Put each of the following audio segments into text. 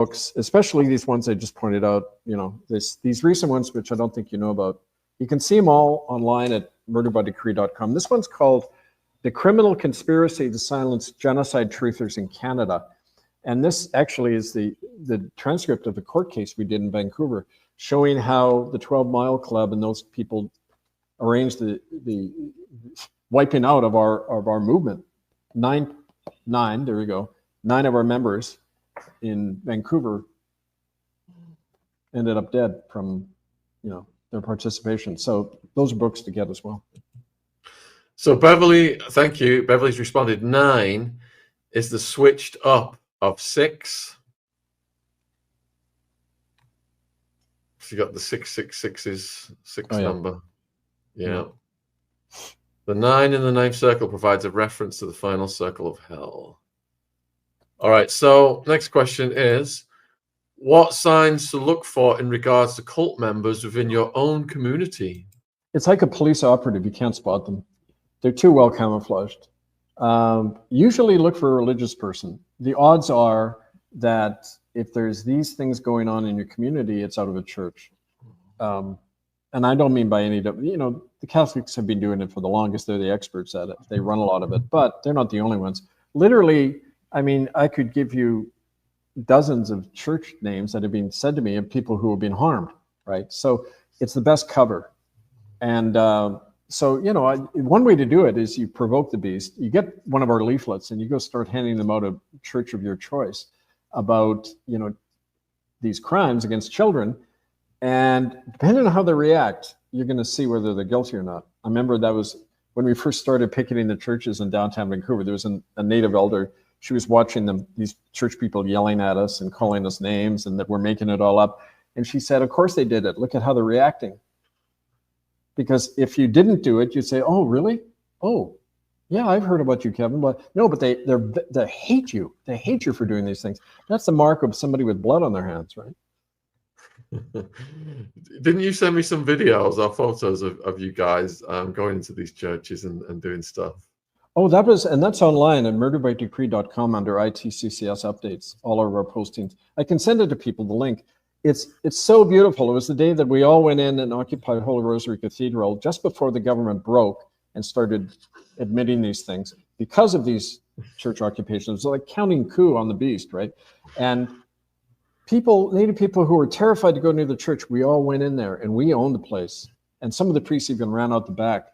books, especially these ones I just pointed out, you know, these recent ones, which I don't think you know about. You can see them all online at murderbydecree.com. This one's called The Criminal Conspiracy to Silence Genocide Truthers in Canada. And this actually is the transcript of the court case we did in Vancouver, showing how the 12 Mile Club and those people arranged the wiping out of our movement. Nine, there we go. 9 of our members in Vancouver ended up dead from, you know, their participation. So those are books to get as well. So Beverly, thank you. Beverly's responded 9 is the switched up of 6. So you got the 666's 6 number. Yeah. The 9 in the 9th circle provides a reference to the final circle of hell. All right, so next question is, what signs to look for in regards to cult members within your own community? It's like a police operative. You can't spot them. They're too well camouflaged. Usually look for a religious person. The odds are that if there's these things going on in your community, it's out of a church. And I don't mean by any, you know, the Catholics have been doing it for the longest. They're the experts at it. They run a lot of it, but they're not the only ones. Literally, I mean, I could give you dozens of church names that have been said to me of people who have been harmed, right? So it's the best cover. And so, you know, one way to do it is you provoke the beast. You get one of our leaflets and you go start handing them out of church of your choice about, you know, these crimes against children. And depending on how they react, you're going to see whether they're guilty or not. I remember that was when we first started picketing the churches in downtown Vancouver. There was a native elder. She was watching them, these church people yelling at us and calling us names and that we're making it all up. And she said, of course they did it. Look at how they're reacting. Because if you didn't do it, you'd say, oh, really? Oh, yeah, I've heard about you, Kevin. But no, but they hate you. They hate you for doing these things. That's the mark of somebody with blood on their hands, right? Didn't you send me some videos or photos of you guys going into these churches and doing stuff? Oh, that's online at murderbydecree.com under ITCCS updates, all of our postings. I can send it to people, the link. It's so beautiful. It was the day that we all went in and occupied Holy Rosary Cathedral just before the government broke and started admitting these things because of these church occupations. It was like counting coup on the beast, right? And native people who were terrified to go near the church, we all went in there and we owned the place. And some of the priests even ran out the back,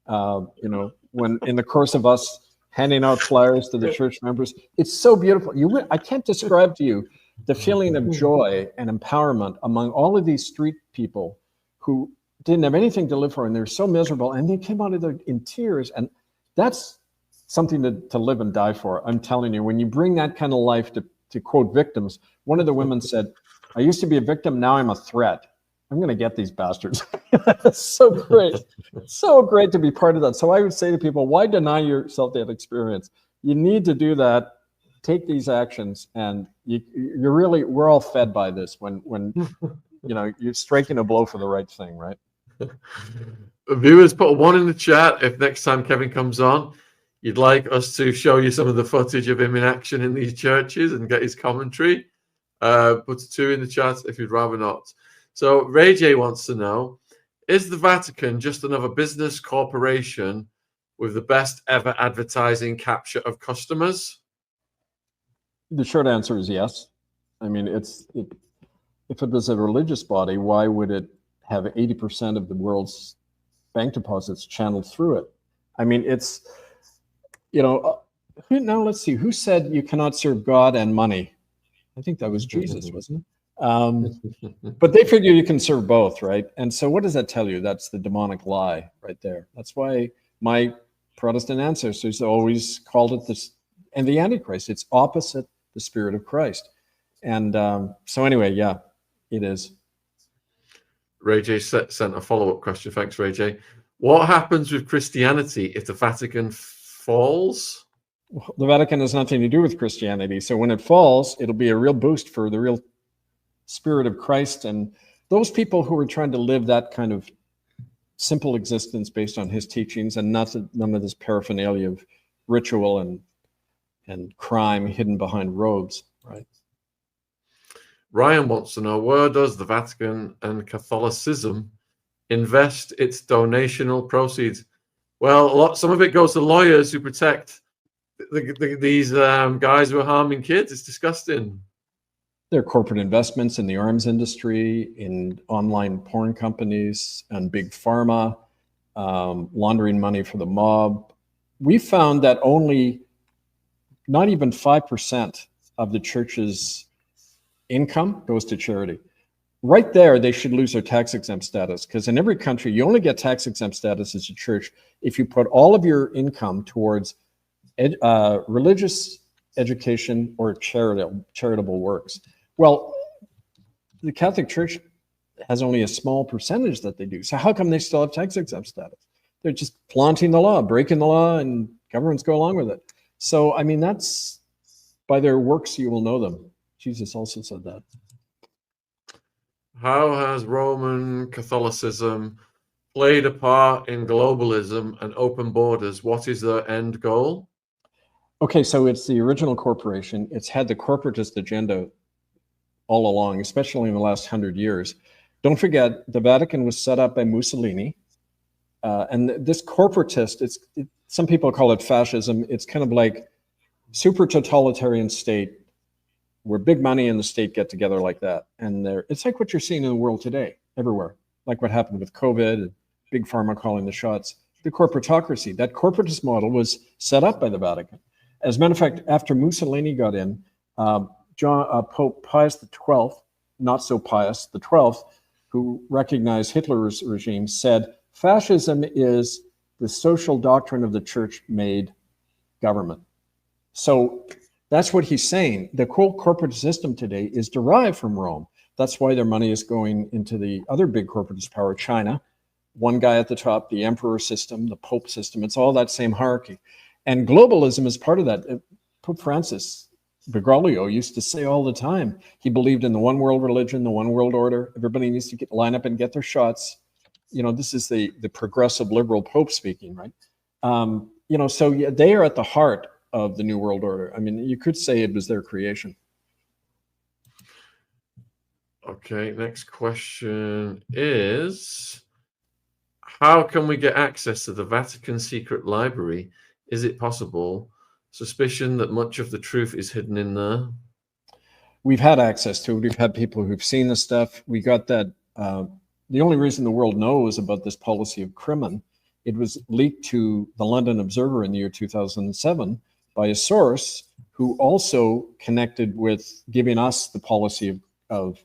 you know, when in the course of us handing out flyers to the church members. It's so beautiful. I can't describe to you the feeling of joy and empowerment among all of these street people who didn't have anything to live for, and they're so miserable, and they came out of there in tears. And that's something to live and die for. I'm telling you, when you bring that kind of life to quote victims, one of the women said, I used to be a victim, now I'm a threat. I'm going to get these bastards. It's so great. It's so great to be part of that. So I would say to people, why deny yourself that experience? You need to do that. Take these actions, and we're all fed by this when you know, you're striking a blow for the right thing, right? Viewers, put a 1 in the chat if next time Kevin comes on, you'd like us to show you some of the footage of him in action in these churches and get his commentary. Put a 2 in the chat if you'd rather not. So Ray J wants to know, is the Vatican just another business corporation with the best ever advertising capture of customers? The short answer is yes. I mean, if it was a religious body, why would it have 80% of the world's bank deposits channeled through it? I mean, it's, you know, now let's see, who said you cannot serve God and money? I think that was Jesus, wasn't it? But they figure you can serve both, right? And so what does that tell you? That's the demonic lie right there. That's why my Protestant ancestors always called it this, and the Antichrist. It's opposite the Spirit of Christ. And so anyway, yeah, it is. Ray J sent a follow-up question. Thanks, Ray J. What happens with Christianity if the Vatican falls? Well, the Vatican has nothing to do with Christianity. So when it falls, it'll be a real boost for the real Spirit of Christ and those people who are trying to live that kind of simple existence based on his teachings and none of this paraphernalia of ritual and crime hidden behind robes, right? Ryan wants to know, where does the Vatican and Catholicism invest its donational proceeds? Well, some of it goes to lawyers who protect these guys who are harming kids. It's disgusting. There are corporate investments in the arms industry, in online porn companies, and big pharma, laundering money for the mob. We found that not even 5% of the church's income goes to charity. Right there, they should lose their tax-exempt status, because in every country, you only get tax-exempt status as a church if you put all of your income towards religious education or charitable works. Well, the Catholic Church has only a small percentage that they do. So how come they still have tax-exempt status? They're just flaunting the law, breaking the law, and governments go along with it. So, I mean, that's, by their works you will know them. Jesus also said that. How has Roman Catholicism played a part in globalism and open borders? What is their end goal? Okay, so it's the original corporation. It's had the corporatist agenda all along, especially in the last 100 years. Don't forget, the Vatican was set up by Mussolini. And this corporatist, some people call it fascism. It's kind of like super totalitarian state where big money and the state get together like that. And it's like what you're seeing in the world today, everywhere. Like what happened with COVID and big pharma calling the shots. The corporatocracy, that corporatist model was set up by the Vatican. As a matter of fact, after Mussolini got in, Pope Pius XII, not so pious, the 12th, who recognized Hitler's regime, said, fascism is the social doctrine of the church made government. So that's what he's saying. The whole corporate system today is derived from Rome. That's why their money is going into the other big corporatist power, China. One guy at the top, the emperor system, the pope system, it's all that same hierarchy. And globalism is part of that. Pope Francis Bergoglio used to say all the time, he believed in the one world religion, the one world order. Everybody needs to line up and get their shots. You know, this is the progressive liberal pope speaking, right? You know, so yeah, they are at the heart of the New World Order. I mean, you could say it was their creation. Okay, next question is, how can we get access to the Vatican secret library? Is it possible? Suspicion that much of the truth is hidden in there. We've had access to it. We've had people who've seen the stuff. We got that. The only reason the world knows about this policy of Crimin, it was leaked to the London Observer in the year 2007 by a source who also connected with giving us the policy of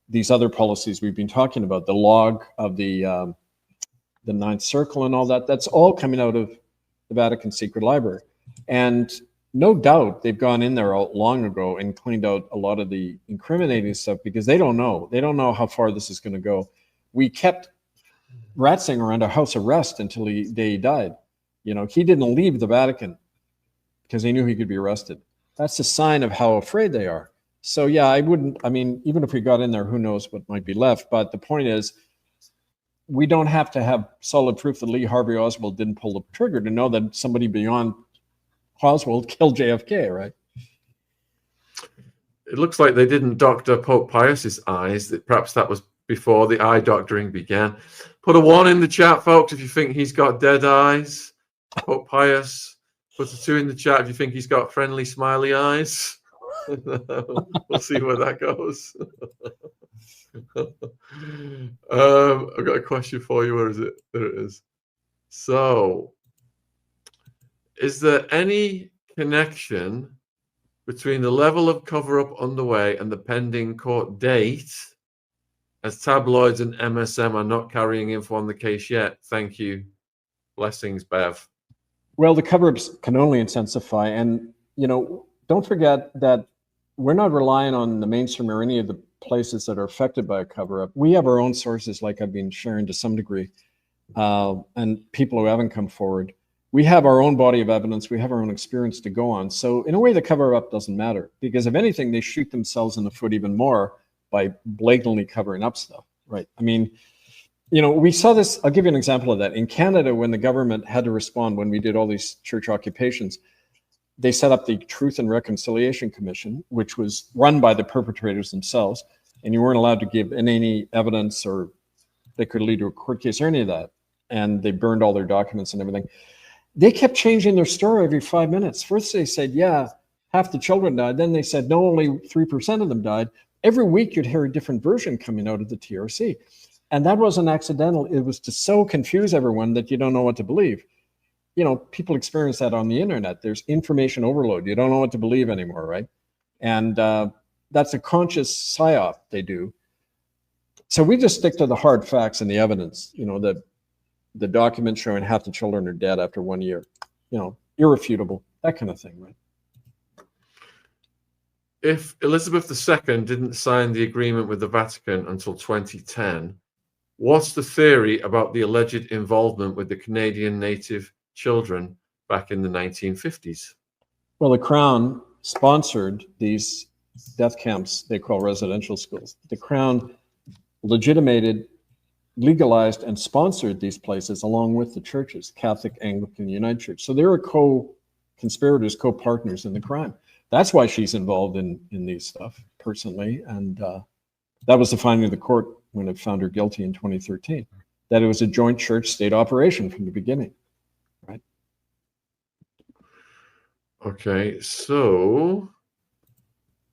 these other policies we've been talking about, the log of the Ninth Circle and all that. That's all coming out of the Vatican Secret Library. And no doubt they've gone in there long ago and cleaned out a lot of the incriminating stuff because they don't know. They don't know how far this is going to go. We kept Ratzinger under house arrest until he died. You know, he didn't leave the Vatican because he knew he could be arrested. That's a sign of how afraid they are. So yeah, I mean, even if we got in there, who knows what might be left. But the point is, we don't have to have solid proof that Lee Harvey Oswald didn't pull the trigger to know that somebody beyond Oswald killed JFK, right? It looks like they didn't doctor Pope Pius's eyes. Perhaps that was before the eye doctoring began. Put a 1 in the chat, folks, if you think he's got dead eyes. Pope Pius. Put a 2 in the chat if you think he's got friendly, smiley eyes. We'll see where that goes. I've got a question for you. Where is it? There it is. So, is there any connection between the level of cover-up underway and the pending court date, as tabloids and MSM are not carrying info on the case yet? Thank you. Blessings, Bev. Well, the cover-ups can only intensify. And, you know, don't forget that we're not relying on the mainstream or any of the places that are affected by a cover-up. We have our own sources, like I've been sharing to some degree, and people who haven't come forward. We have our own body of evidence. We have our own experience to go on. So in a way, the cover-up doesn't matter, because if anything, they shoot themselves in the foot even more by blatantly covering up stuff, right? I mean, you know, we saw this. I'll give you an example of that. In Canada, when the government had to respond, when we did all these church occupations, they set up the Truth and Reconciliation Commission, which was run by the perpetrators themselves, and you weren't allowed to give any evidence or that could lead to a court case or any of that. And they burned all their documents and everything. They kept changing their story every 5 minutes. First they said, yeah, half the children died. Then they said, no, only 3% of them died. Every week you'd hear a different version coming out of the TRC. And that wasn't accidental. It was to so confuse everyone that you don't know what to believe. You know, people experience that on the internet. There's information overload. You don't know what to believe anymore, right? And that's a conscious psyop they do. So we just stick to the hard facts and the evidence, you know, the document showing half the children are dead after 1 year, you know, irrefutable, that kind of thing, right? If Elizabeth II didn't sign the agreement with the Vatican until 2010, what's the theory about the alleged involvement with the Canadian native children back in the 1950s? Well, the Crown sponsored these death camps they call residential schools. The Crown legitimated, legalized, and sponsored these places along with the churches, Catholic, Anglican, United Church. So they were co-conspirators, co-partners in the crime. That's why she's involved in these stuff personally. And that was the finding of the court when it found her guilty in 2013, that it was a joint church-state operation from the beginning, right? Okay, so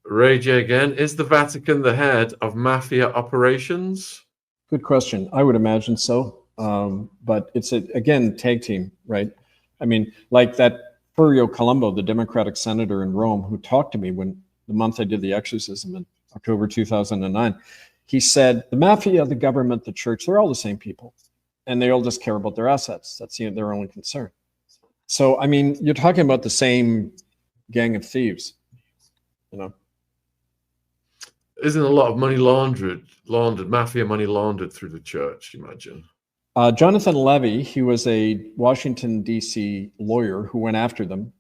Ray J again, is the Vatican the head of mafia operations? Good question. I would imagine so. But it's, again, tag team, right? I mean, like that Furio Colombo, the Democratic senator in Rome, who talked to me when the month I did the exorcism in October 2009, he said, the mafia, the government, the church, they're all the same people. And they all just care about their assets. That's their only concern. So, I mean, you're talking about the same gang of thieves, you know? Isn't a lot of money laundered, mafia money laundered through the church, imagine? Jonathan Levy, he was a Washington, D.C. lawyer who went after them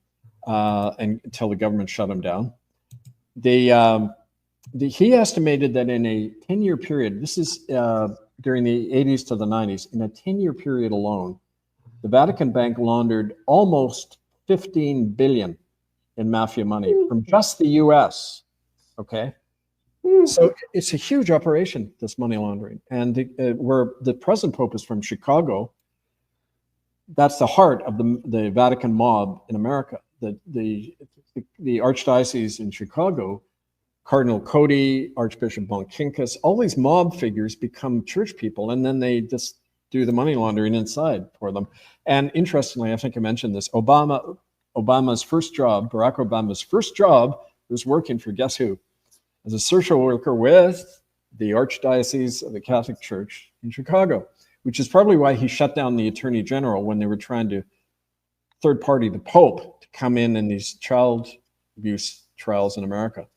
until the government shut him down. He estimated that in a 10-year period, this is during the 80s to the 90s, in a 10-year period alone, the Vatican Bank laundered almost $15 billion in mafia money from just the U.S., okay? So it's a huge operation, this money laundering. And where the present Pope is from Chicago, that's the heart of the Vatican mob in America. The Archdiocese in Chicago, Cardinal Cody, Archbishop Bonkinkas, all these mob figures become church people, and then they just do the money laundering inside for them. And interestingly, I think I mentioned this, Obama's first job, Barack Obama's first job was working for, guess who? As a social worker with the Archdiocese of the Catholic Church in Chicago, which is probably why he shut down the Attorney General when they were trying to third party the Pope to come in these child abuse trials in America.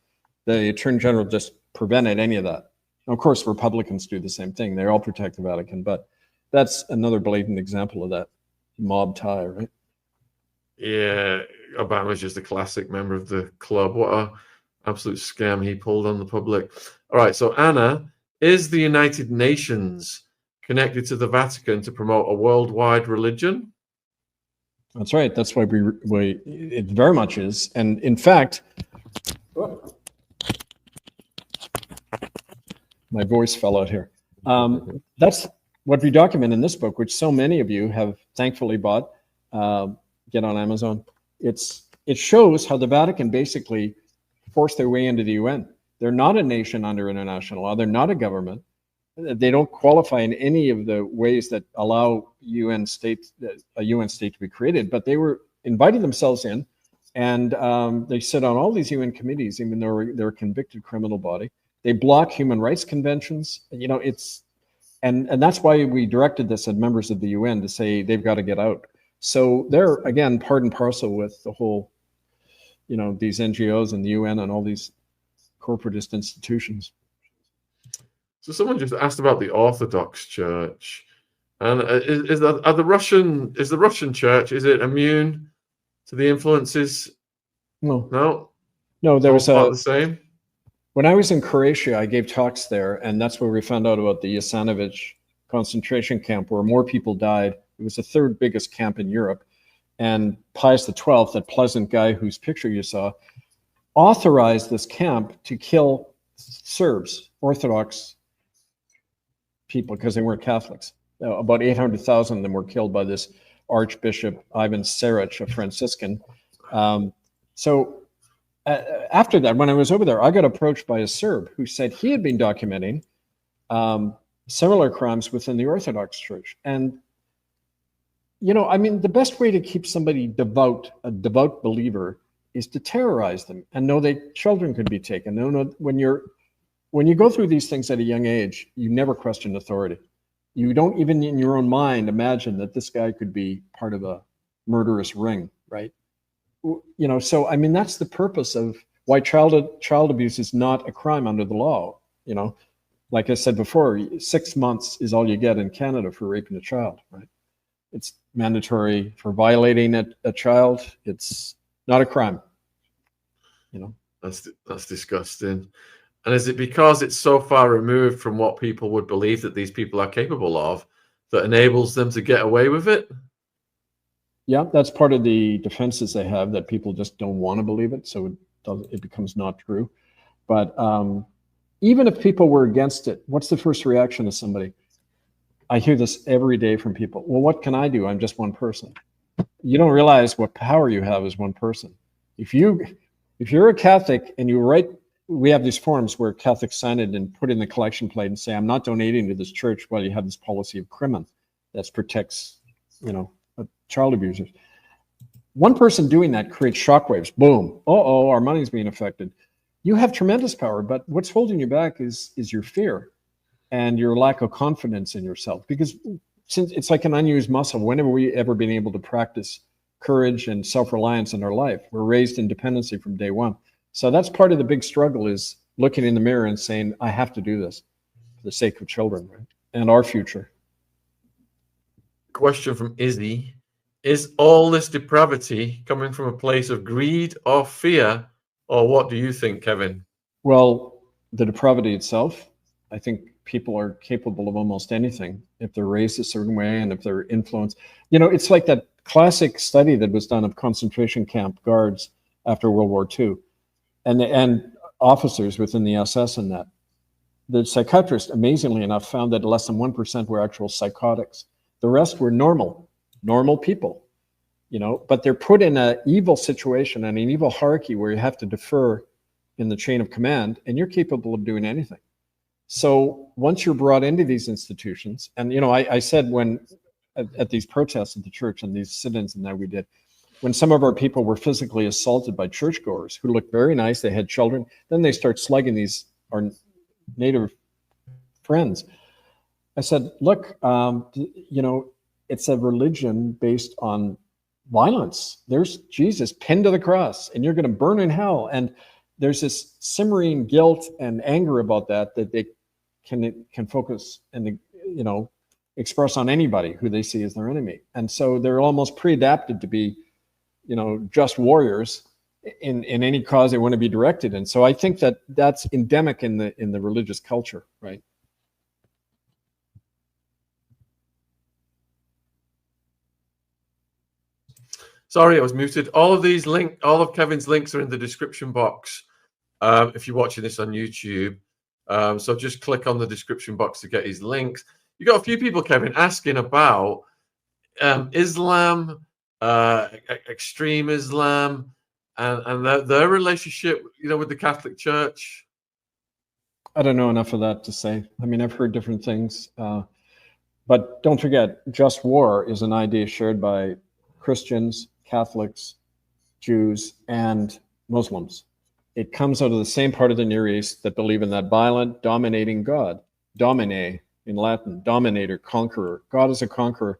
The Attorney General just prevented any of that. And of course, Republicans do the same thing. They all protect the Vatican, but that's another blatant example of that mob tie, right? Yeah, Obama's just a classic member of the club. What a absolute scam he pulled on the public. All right, so Anna, is the United Nations connected to the Vatican to promote a worldwide religion? That's right. That's why it very much is. And in fact, my voice fell out here. That's what we document in this book, which so many of you have thankfully bought. Get on Amazon. It shows how the Vatican basically force their way into the UN. They're not a nation under international law. They're not a government. They don't qualify in any of the ways that allow a UN state to be created, but they were inviting themselves in, and they sit on all these UN committees, even though they're a convicted criminal body. They block human rights conventions. You know, and that's why we directed this at members of the UN to say they've got to get out. So they're, again, part and parcel with the whole, you know, these NGOs and the UN and all these corporatist institutions. So someone just asked about the Orthodox Church, and is the Russian Church, is it immune to the influences? No. There was the same. When I was in Croatia, I gave talks there, and that's where we found out about the Jasenovac concentration camp, where more people died. It was the third biggest camp in Europe. And Pius XII, that pleasant guy whose picture you saw, authorized this camp to kill Serbs, Orthodox people, because they weren't Catholics. About 800,000 of them were killed by this Archbishop Ivan Saric, a Franciscan. After that, when I was over there, I got approached by a Serb who said he had been documenting similar crimes within the Orthodox Church. And, you know, I mean, the best way to keep somebody devout, a devout believer, is to terrorize them and know that children could be taken. No, when you go through these things at a young age, you never question authority. You don't even in your own mind imagine that this guy could be part of a murderous ring, right? You know, so I mean, that's the purpose of why child abuse is not a crime under the law. You know, like I said before, 6 months is all you get in Canada for raping a child, right? It's mandatory for violating a child. It's not a crime. You know, that's disgusting. And is it because it's so far removed from what people would believe that these people are capable of that enables them to get away with it? Yeah, that's part of the defenses they have, that people just don't want to believe it, so it becomes not true. But even if people were against it, what's the first reaction of somebody? I hear this every day from people. Well, what can I do? I'm just one person. You don't realize what power you have as one person. If you're a Catholic and you write, we have these forms where Catholics sign it and put in the collection plate and say, I'm not donating to this church while you have this policy of crimen that protects, you know, child abusers. One person doing that creates shockwaves. Boom. Uh-oh, our money's being affected. You have tremendous power, but what's holding you back is your fear and your lack of confidence in yourself. Because since it's like an unused muscle, when have we ever been able to practice courage and self-reliance in our life? We're raised in dependency from day one. So that's part of the big struggle, is looking in the mirror and saying, I have to do this for the sake of children, right? And our future. Question from Izzy. Is all this depravity coming from a place of greed or fear, or what do you think, Kevin? Well, the depravity itself, I think people are capable of almost anything if they're raised a certain way and if they're influenced. You know, it's like that classic study that was done of concentration camp guards after World War II and officers within the SS and that. The psychiatrist, amazingly enough, found that less than 1% were actual psychotics. The rest were normal people, you know, but they're put in an evil situation and an evil hierarchy where you have to defer in the chain of command, and you're capable of doing anything. So once you're brought into these institutions, and, you know, I said when at these protests at the church and these sit-ins and that we did, when some of our people were physically assaulted by churchgoers who looked very nice, they had children, then they start slugging our native friends. I said, look, you know, it's a religion based on violence. There's Jesus pinned to the cross, and you're going to burn in hell. And there's this simmering guilt and anger about that they can focus and, you know, express on anybody who they see as their enemy. And so they're almost pre-adapted to be, you know, just warriors in any cause they want to be directed in. So I think that that's endemic in the religious culture, right? Sorry, I was muted. All of Kevin's links are in the description box if you're watching this on YouTube. So just click on the description box to get his links. You got a few people, Kevin, asking about Islam, extreme Islam, and their relationship, you know, with the Catholic Church. I don't know enough of that to say. I mean, I've heard different things, but don't forget, just war is an idea shared by Christians, Catholics, Jews, and Muslims. It comes out of the same part of the Near East that believe in that violent, dominating God. Domine in Latin, dominator, conqueror. God is a conqueror.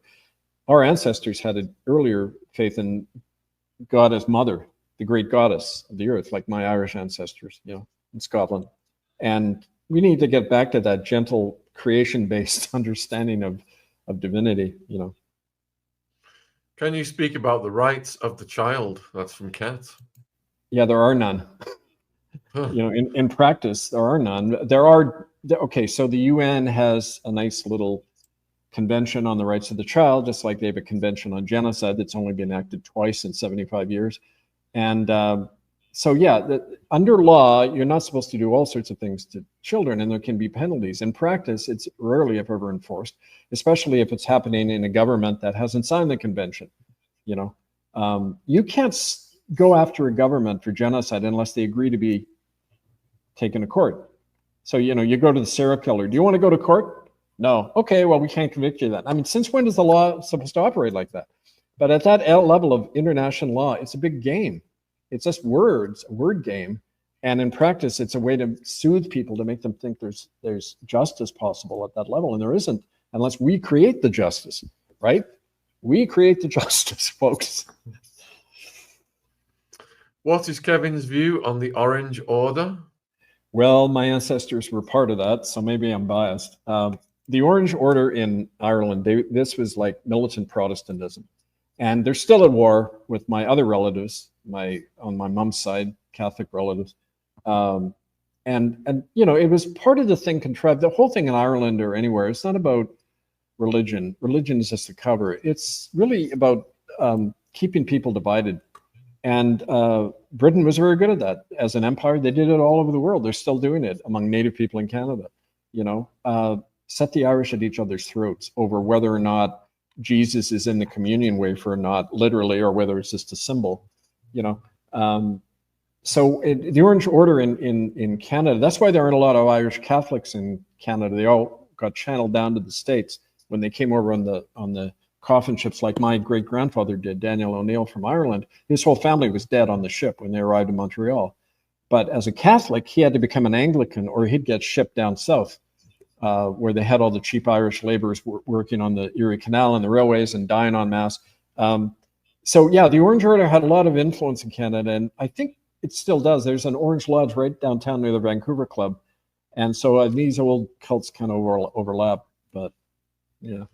Our ancestors had an earlier faith in God as mother, the great goddess of the earth, like my Irish ancestors, you know, in Scotland. And we need to get back to that gentle creation-based understanding of divinity, you know. Can you speak about the rights of the child? That's from Kat. Yeah, there are none. Huh. You know, in practice, there are none. There are, okay, so the UN has a nice little convention on the rights of the child, just like they have a convention on genocide that's only been enacted twice in 75 years. And so, yeah, under law, you're not supposed to do all sorts of things to children, and there can be penalties. In practice, it's rarely, if ever, enforced, especially if it's happening in a government that hasn't signed the convention. You know, you can't go after a government for genocide unless they agree to be taken to court. So, you know, you go to the serial killer. Do you want to go to court? No. Okay, well, we can't convict you then. I mean, since when is the law supposed to operate like that? But at that level of international law, it's a big game. It's just words, a word game. And in practice, it's a way to soothe people, to make them think there's justice possible at that level. And there isn't, unless we create the justice, right? We create the justice, folks. What is Kevin's view on the Orange Order? Well, my ancestors were part of that, so maybe I'm biased. The Orange Order in Ireland, this was like militant Protestantism. And they're still at war with my other relatives, on my mom's side, Catholic relatives. And you know, it was part of the thing contrived. The whole thing in Ireland or anywhere, it's not about religion. Religion is just a cover. It's really about keeping people divided. And Britain was very good at that. As an empire, they did it all over the world. They're still doing it among Native people in Canada. You know, set the Irish at each other's throats over whether or not Jesus is in the communion wafer or not, literally, or whether it's just a symbol. You know, so the Orange Order in Canada, that's why there aren't a lot of Irish Catholics in Canada. They all got channeled down to the States when they came over on the coffin ships, like my great-grandfather did, Daniel O'Neill from Ireland. His whole family was dead on the ship when they arrived in Montreal. But as a Catholic, he had to become an Anglican or he'd get shipped down south, where they had all the cheap Irish laborers working on the Erie Canal and the railways and dying en masse. So yeah, the Orange Order had a lot of influence in Canada, and I think it still does. There's an Orange Lodge right downtown near the Vancouver Club. And so these old cults kind of overlap, but yeah.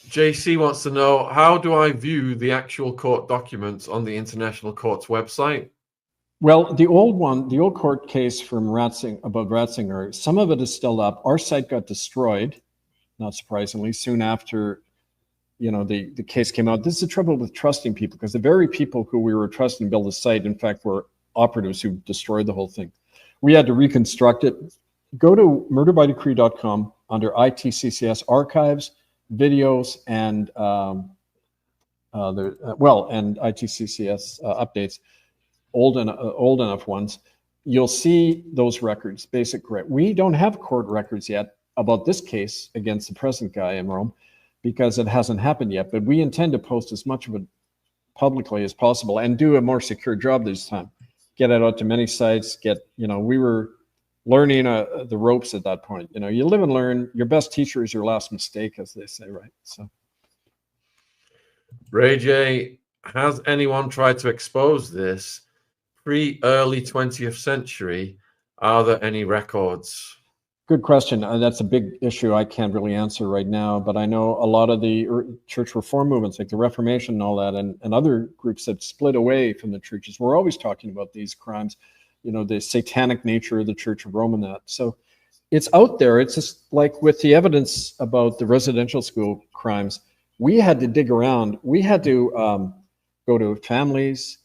JC wants to know, how do I view the actual court documents on the International Court's website? Well, the old court case from about Ratzinger, some of it is still up. Our site got destroyed, not surprisingly, soon after, you know, the case came out. This is the trouble with trusting people, because the very people who we were trusting to build the site, in fact, were operatives who destroyed the whole thing. We had to reconstruct it. Go to murderbydecree.com under ITCCS archives, videos, and and ITCCS updates, old enough ones. You'll see those records, basic records. We don't have court records yet about this case against the present guy in Rome, because it hasn't happened yet. But we intend to post as much of it publicly as possible and do a more secure job this time. Get it out to many sites. We were learning the ropes at that point. You know, you live and learn. Your best teacher is your last mistake, as they say, right? So, Ray J, has anyone tried to expose this pre-early 20th century? Are there any records? Good question. That's a big issue I can't really answer right now, but I know a lot of the church reform movements, like the Reformation and all that, and other groups that split away from the churches, we're always talking about these crimes, you know, the satanic nature of the Church of Rome and that. So it's out there. It's just like with the evidence about the residential school crimes, we had to dig around. We had to go to families.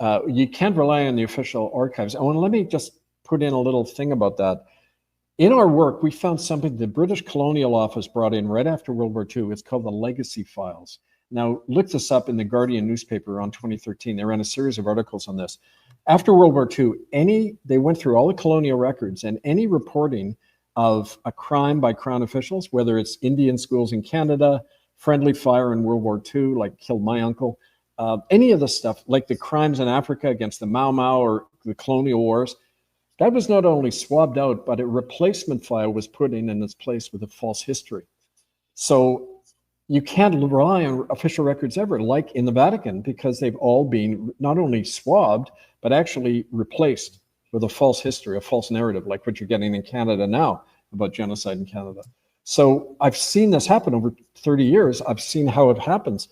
You can't rely on the official archives. Oh, and let me just put in a little thing about that. In our work, we found something the British Colonial Office brought in right after World War II. It's called the Legacy Files. Now, look this up in the Guardian newspaper around 2013. They ran a series of articles on this. After World War II, they went through all the colonial records, and any reporting of a crime by Crown officials, whether it's Indian schools in Canada, friendly fire in World War II, like killed my uncle, any of the stuff, like the crimes in Africa against the Mau Mau or the colonial wars, that was not only swabbed out, but a replacement file was put in its place with a false history. So you can't rely on official records ever, like in the Vatican, because they've all been not only swabbed, but actually replaced with a false history, a false narrative, like what you're getting in Canada now about genocide in Canada. So I've seen this happen over 30 years. I've seen how it happens.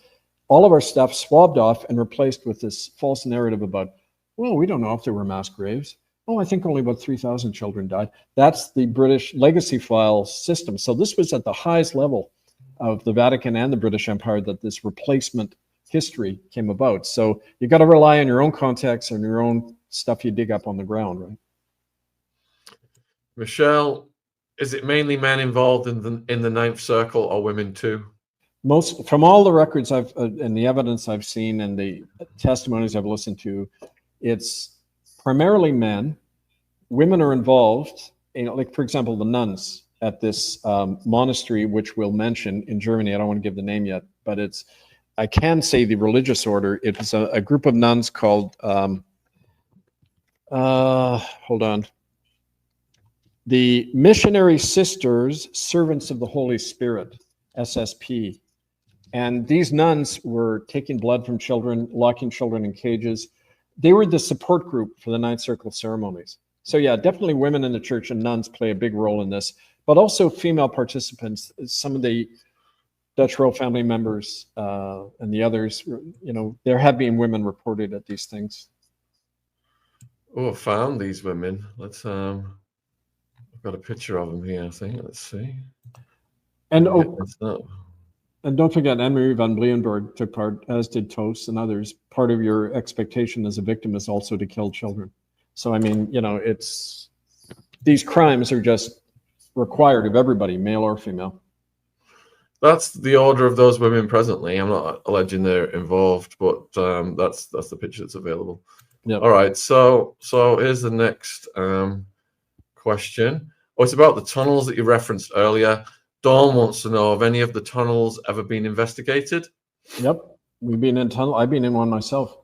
All of our stuff swabbed off and replaced with this false narrative about, well, we don't know if there were mass graves. Oh, I think only about 3,000 children died. That's the British legacy file system. So this was at the highest level of the Vatican and the British Empire that this replacement history came about. So you got to rely on your own context and your own stuff you dig up on the ground, right? Michelle, is it mainly men involved in the ninth circle, or women too? Most, from all the records I've and the evidence I've seen and the testimonies I've listened to, it's primarily men. Women are involved. You know, like for example, the nuns at this monastery, which we'll mention in Germany. I don't want to give the name yet, but it's, I can say the religious order. It was a group of nuns called, hold on, the Missionary Sisters, Servants of the Holy Spirit, SSP. And these nuns were taking blood from children, locking children in cages. They were the support group for the Ninth Circle ceremonies. So yeah, definitely women in the church and nuns play a big role in this, but also female participants. Some of the Dutch royal family members and the others, you know, there have been women reported at these things. Oh, I found these women. Let's I've got a picture of them here, I think. Let's see. And and don't forget, Anne-Marie van Blienburg took part, as did Toos and others. Part of your expectation as a victim is also to kill children. So, I mean, you know, it's, these crimes are just required of everybody, male or female. That's the order of those women presently. I'm not alleging they're involved, but that's the picture that's available. Yep. All right, so here's the next question. Oh, it's about the tunnels that you referenced earlier. Dawn wants to know, have any of the tunnels ever been investigated? Yep, we've been in tunnel. I've been in one myself.